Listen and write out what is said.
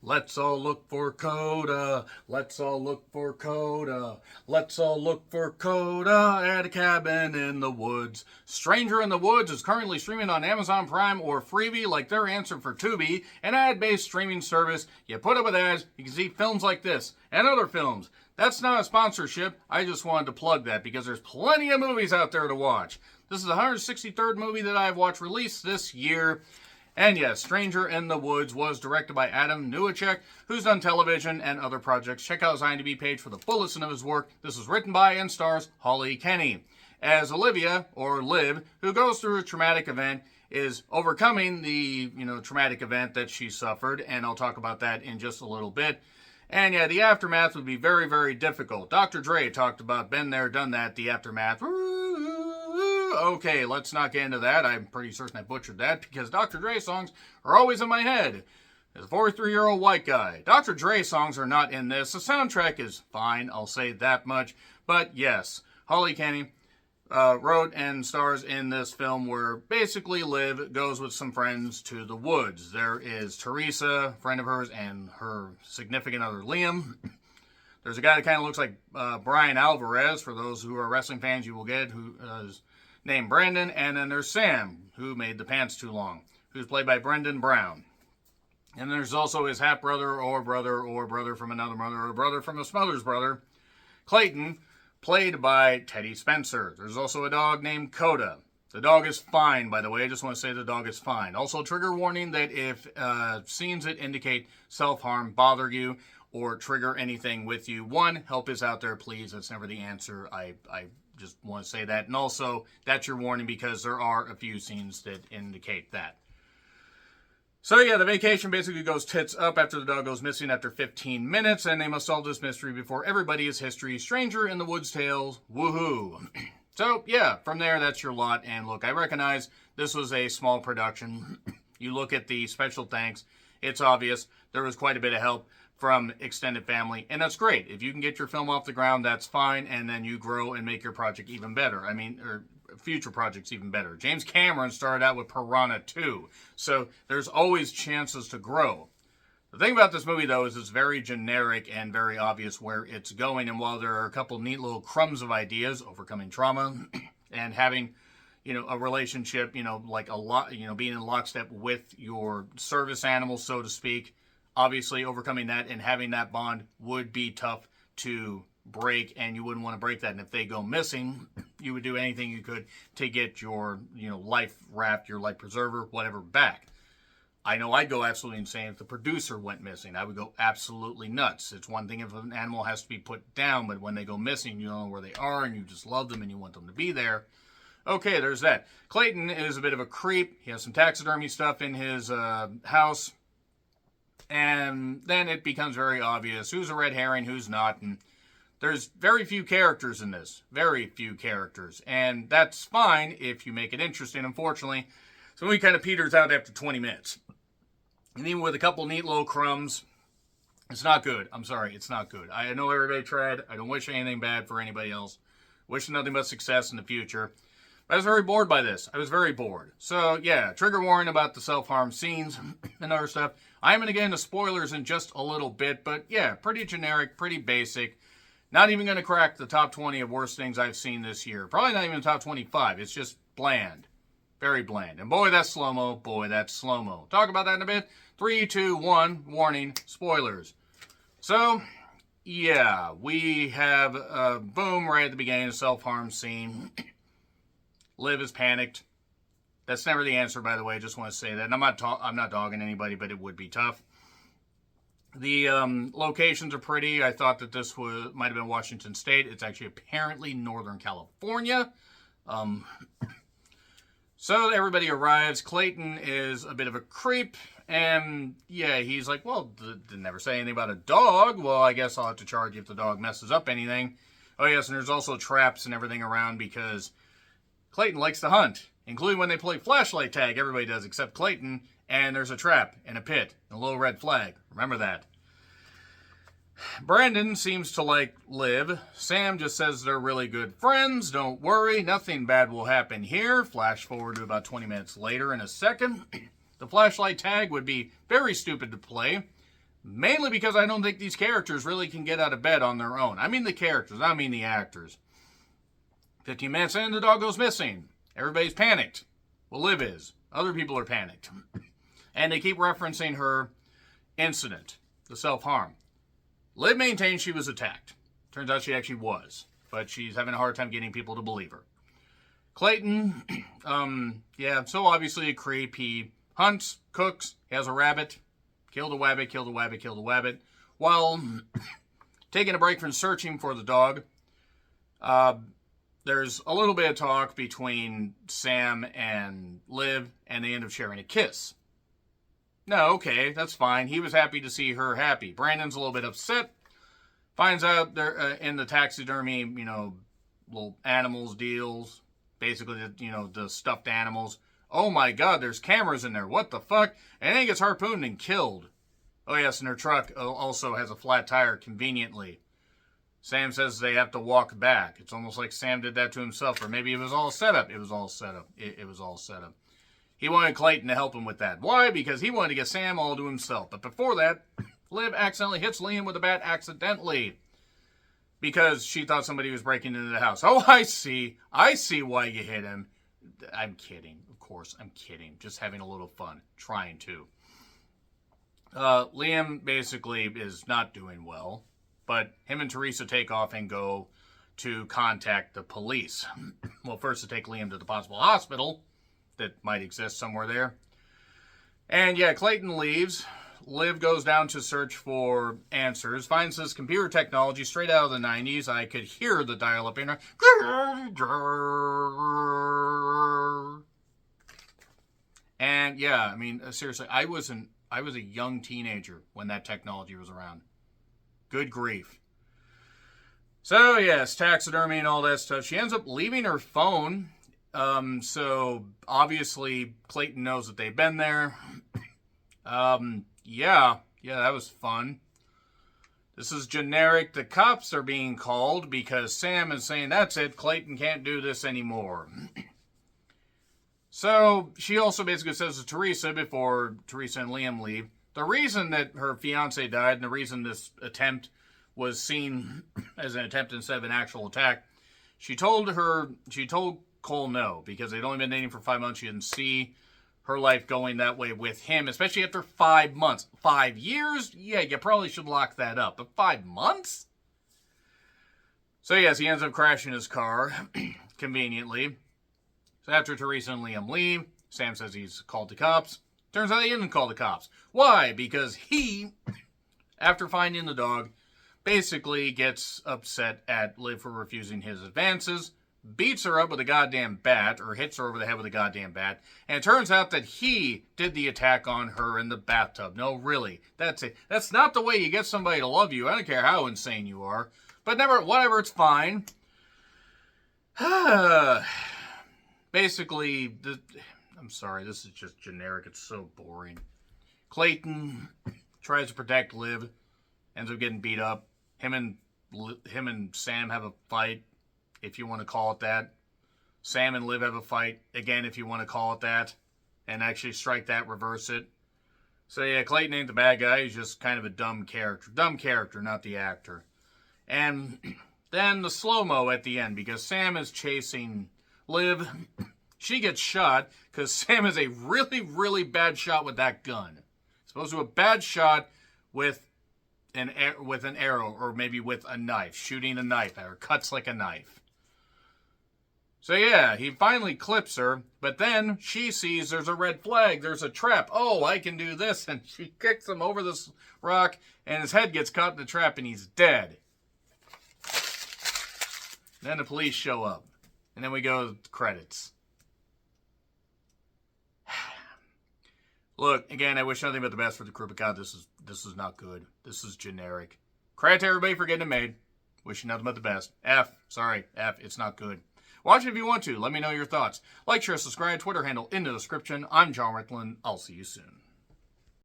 Let's all look for Coda. Let's all look for Coda. Let's all look for Coda at a cabin in the woods. Stranger in the Woods is currently streaming on Amazon Prime or Freevee, like their answer for Tubi, an ad-based streaming service. You put up with ads, you can see films like this and other films. That's not a sponsorship. I just wanted to plug that because there's plenty of movies out there to watch. This is the 163rd movie that I've watched released this year. And yes, Stranger in the Woods was directed by Adam Newacek, who's done television and other projects. Check out his IMDb page for the full list of his work. This was written by and stars Holly Kenny as Olivia, or Liv, who goes through a traumatic event, is overcoming the traumatic event that she suffered, and I'll talk about that in just a little bit. And yeah, the aftermath would be very, very difficult. Dr. Dre talked about been there, done that, the aftermath. Okay, let's not get into that. I'm pretty certain I butchered that because Dr. Dre songs are always in my head. As a 43-year-old white guy, Dr. Dre songs are not in this. The soundtrack is fine, I'll say that much. But yes, Holly Kenny wrote and stars in this film where basically Liv goes with some friends to the woods. There is Teresa, a friend of hers, and her significant other Liam. There's a guy that kind of looks like Brian Alvarez. For those who are wrestling fans, you will get, who is named Brandon. And then there's Sam, who made the pants too long, who's played by Brendan Brown. And there's also his half-brother or brother from another mother or brother from his mother's brother, Clayton, played by Teddy Spencer. There's also a dog named Coda. The dog is fine, by the way. I just want to say the dog is fine. Also, trigger warning that if scenes that indicate self-harm bother you or trigger anything with you, one, help is out there, please. That's never the answer. I just want to say that. And also, that's your warning because there are a few scenes that indicate that. So yeah, the vacation basically goes tits up after the dog goes missing after 15 minutes, and they must solve this mystery before everybody is history. Stranger in the Woods tales, woohoo. So yeah, from there, that's your lot. And look, I recognize this was a small production. You look at the special thanks, it's obvious there was quite a bit of help from extended family, and that's great. If you can get your film off the ground, that's fine, and then you grow and make your project even better. Or future projects even better. James Cameron started out with Piranha 2, so there's always chances to grow. The thing about this movie, though, is it's very generic and very obvious where it's going, and while there are a couple neat little crumbs of ideas, overcoming trauma, and having, a relationship, like a lot, being in lockstep with your service animal, so to speak, obviously overcoming that and having that bond would be tough to break, and you wouldn't want to break that. And if they go missing, you would do anything you could to get your, life raft, your life preserver, whatever, back. I know I'd go absolutely insane if the producer went missing. I would go absolutely nuts. It's one thing if an animal has to be put down, but when they go missing, you don't know where they are, and you just love them and you want them to be there. Okay, there's that. Clayton is a bit of a creep. He has some taxidermy stuff in his house. And then it becomes very obvious who's a red herring, who's not, and there's very few characters in this. Very few characters. And that's fine if you make it interesting, unfortunately. So we kind of peters out after 20 minutes. And even with a couple neat little crumbs, it's not good. I'm sorry, it's not good. I know everybody tried. I don't wish anything bad for anybody else. Wish nothing but success in the future. I was very bored by this. I was very bored. So, yeah, trigger warning about the self-harm scenes and other stuff. I'm going to get into spoilers in just a little bit, but yeah, pretty generic, pretty basic. Not even going to crack the top 20 of worst things I've seen this year. Probably not even the top 25. It's just bland. Very bland. And boy, that's slow-mo. Boy, that's slow-mo. Talk about that in a bit. 3, 2, 1, warning, spoilers. So, yeah, we have a boom right at the beginning of the self-harm scene. Liv is panicked. That's never the answer, by the way. I just want to say that. And I'm not dogging anybody, but it would be tough. The locations are pretty. I thought that this might have been Washington State. It's actually apparently Northern California. So everybody arrives. Clayton is a bit of a creep. And yeah, he's like, well, didn't never say anything about a dog. Well, I guess I'll have to charge you if the dog messes up anything. Oh, yes, and there's also traps and everything around because Clayton likes to hunt, including when they play flashlight tag. Everybody does except Clayton. And there's a trap and a pit and a little red flag. Remember that. Brandon seems to like Liv. Sam just says they're really good friends. Don't worry, nothing bad will happen here. Flash forward to about 20 minutes later in a second. The flashlight tag would be very stupid to play. Mainly because I don't think these characters really can get out of bed on their own. I mean the characters, I mean the actors. 15 minutes in, the dog goes missing. Everybody's panicked. Well, Liv is. Other people are panicked. And they keep referencing her incident, the self-harm. Liv maintains she was attacked. Turns out she actually was. But she's having a hard time getting people to believe her. Clayton, so obviously a creep. He hunts, cooks, he has a rabbit. Killed a wabbit. While taking a break from searching for the dog, there's a little bit of talk between Sam and Liv, and they end up sharing a kiss. No, okay, that's fine. He was happy to see her happy. Brandon's a little bit upset. Finds out they're in the taxidermy, little animals deals. Basically, the stuffed animals. Oh my God, there's cameras in there. What the fuck? And then he gets harpooned and killed. Oh yes, and her truck also has a flat tire, conveniently. Sam says they have to walk back. It's almost like Sam did that to himself, or maybe it was all set up. It was all set up. It was all set up. He wanted Clayton to help him with that. Why? Because he wanted to get Sam all to himself. But before that, Liv accidentally hits Liam with a bat accidentally. Because she thought somebody was breaking into the house. Oh, I see. I see why you hit him. I'm kidding. Of course, I'm kidding. Just having a little fun. Trying to. Liam basically is not doing well. But him and Teresa take off and go to contact the police. Well, first to take Liam to the possible hospital that might exist somewhere there. And yeah, Clayton leaves. Liv goes down to search for answers. Finds this computer technology straight out of the 90s. I could hear the dial-up in there. And yeah, I mean, seriously, I was a young teenager when that technology was around. Good grief. So, yes, taxidermy and all that stuff. She ends up leaving her phone. So, obviously, Clayton knows that they've been there. Yeah, that was fun. This is generic. The cops are being called because Sam is saying, that's it, Clayton can't do this anymore. So, she also basically says to Teresa, before Teresa and Liam leave, the reason that her fiancé died and the reason this attempt was seen as an attempt instead of an actual attack, she told Cole no, because they'd only been dating for 5 months. She didn't see her life going that way with him, especially after 5 months. 5 years? Yeah, you probably should lock that up. But 5 months? So yes, he ends up crashing his car, conveniently. So after Teresa and Liam leave, Sam says he's called the cops. Turns out he didn't call the cops. Why? Because he, after finding the dog, basically gets upset at Liv for refusing his advances, beats her up with a goddamn bat, or hits her over the head with a goddamn bat, and it turns out that he did the attack on her in the bathtub. No, really. That's it. That's not the way you get somebody to love you. I don't care how insane you are. But whatever, it's fine. Basically, I'm sorry, this is just generic. It's so boring. Clayton tries to protect Liv, ends up getting beat up. Him and Sam have a fight, if you want to call it that. Sam and Liv have a fight, again, if you want to call it that. And actually strike that, reverse it. So yeah, Clayton ain't the bad guy. He's just kind of a dumb character. Dumb character, not the actor. And then the slow-mo at the end, because Sam is chasing Liv. She gets shot because Sam is a really, really bad shot with that gun. As opposed to a bad shot with an arrow, or maybe with a knife, shooting a knife at her, cuts like a knife. So yeah, he finally clips her, but then she sees there's a red flag, there's a trap. Oh, I can do this, and she kicks him over this rock, and his head gets caught in the trap, and he's dead. Then the police show up, and then we go to the credits. Look, again, I wish nothing but the best for the crew, but God, this is not good. This is generic. Credit to everybody for getting it made. Wish you nothing but the best. F, it's not good. Watch it if you want to. Let me know your thoughts. Like, share, subscribe, Twitter handle in the description. I'm John Rickland. I'll see you soon.